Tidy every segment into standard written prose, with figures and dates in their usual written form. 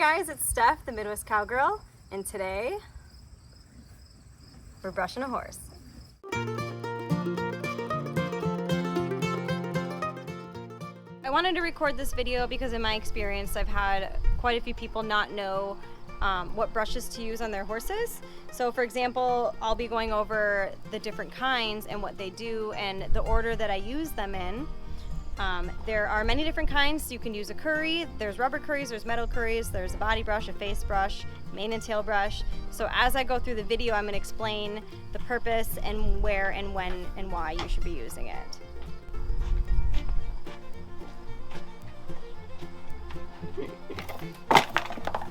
guys, it's Steph, the Midwest Cowgirl, and today we're brushing a horse. I wanted to record this video because in my experience I've had quite a few people not know what brushes to use on their horses. So for example, I'll be going over the different kinds and what they do and the order that I use them in. There are many different kinds. You can use a curry, there's rubber curries, there's metal curries, there's a body brush, a face brush, mane and tail brush. So as I go through the video, I'm going to explain the purpose and where and when and why you should be using it.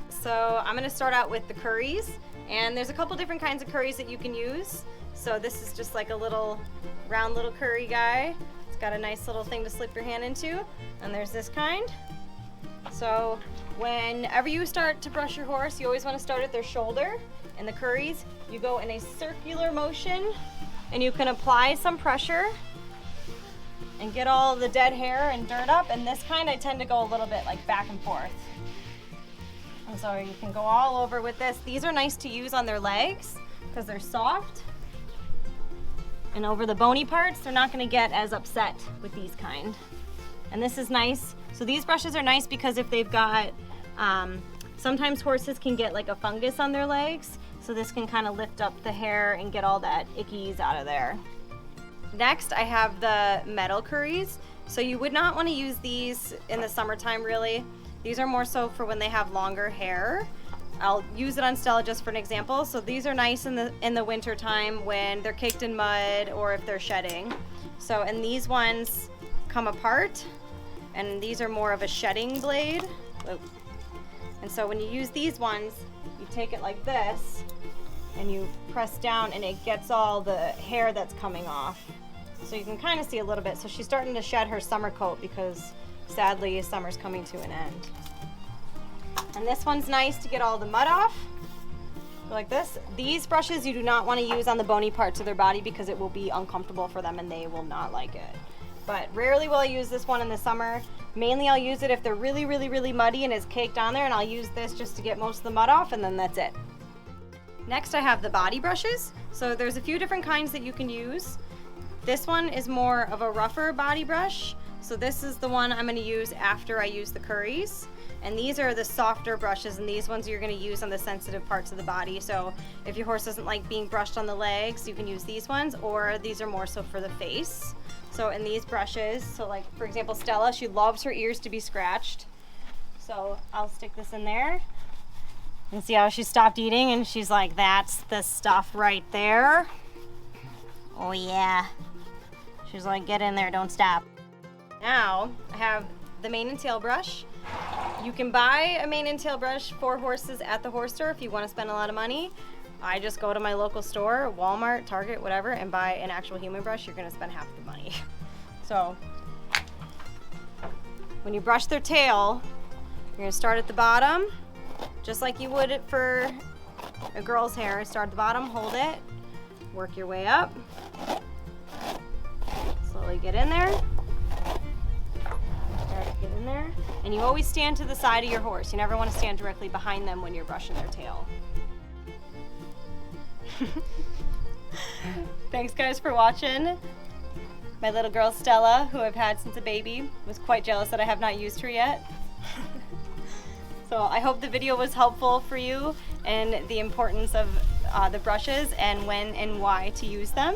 So I'm going to start out with the curries, and there's a couple different kinds of curries that you can use. So this is just like a little round little curry guy. It's got a nice little thing to slip your hand into, and there's this kind. So whenever you start to brush your horse, you always want to start at their shoulder. And the curries, you go in a circular motion, and you can apply some pressure and get all the dead hair and dirt up. And this kind I tend to go a little bit like back and forth. And so you can go all over with this. These are nice to use on their legs because they're soft. And over the bony parts, they're not going to get as upset with these kind. And this is nice. So these brushes are nice because if they've got, sometimes horses can get like a fungus on their legs. So this can kind of lift up the hair and get all that ickies out of there. Next, I have the metal curries. So you would not want to use these in the summertime really. These are more so for when they have longer hair. I'll use it on Stella just for an example. So these are nice in the winter time when they're caked in mud or if they're shedding. So, and these ones come apart, and these are more of a shedding blade. And so when you use these ones, you take it like this and you press down and it gets all the hair that's coming off. So you can kind of see a little bit. So she's starting to shed her summer coat because sadly summer's coming to an end. And this one's nice to get all the mud off. Go like this. These brushes you do not want to use on the bony parts of their body because it will be uncomfortable for them and they will not like it. But rarely will I use this one in the summer. Mainly I'll use it if they're really, really, really muddy and it's caked on there, and I'll use this just to get most of the mud off, and then that's it. Next I have the body brushes. So there's a few different kinds that you can use. This one is more of a rougher body brush. So this is the one I'm going to use after I use the curries. And these are the softer brushes, and these ones you're going to use on the sensitive parts of the body. So if your horse doesn't like being brushed on the legs, you can use these ones, or these are more so for the face. So in these brushes, so like for example Stella, she loves her ears to be scratched. So I'll stick this in there. And see how she stopped eating and she's like, that's the stuff right there. Oh yeah. She's like, get in there, don't stop. Now I have the mane and tail brush. You can buy a mane and tail brush for horses at the horse store if you want to spend a lot of money. I just go to my local store, Walmart, Target, whatever, and buy an actual human brush. You're going to spend half the money. So when you brush their tail, you're going to start at the bottom, just like you would for a girl's hair. Start at the bottom, hold it, work your way up. Slowly get in there. Get in there. And you always stand to the side of your horse. You never want to stand directly behind them when you're brushing their tail. Thanks guys for watching. My little girl Stella, who I've had since a baby, was quite jealous that I have not used her yet. So I hope the video was helpful for you and the importance of the brushes and when and why to use them.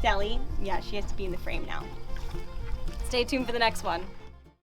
Sally, yeah, she has to be in the frame now. Stay tuned for the next one.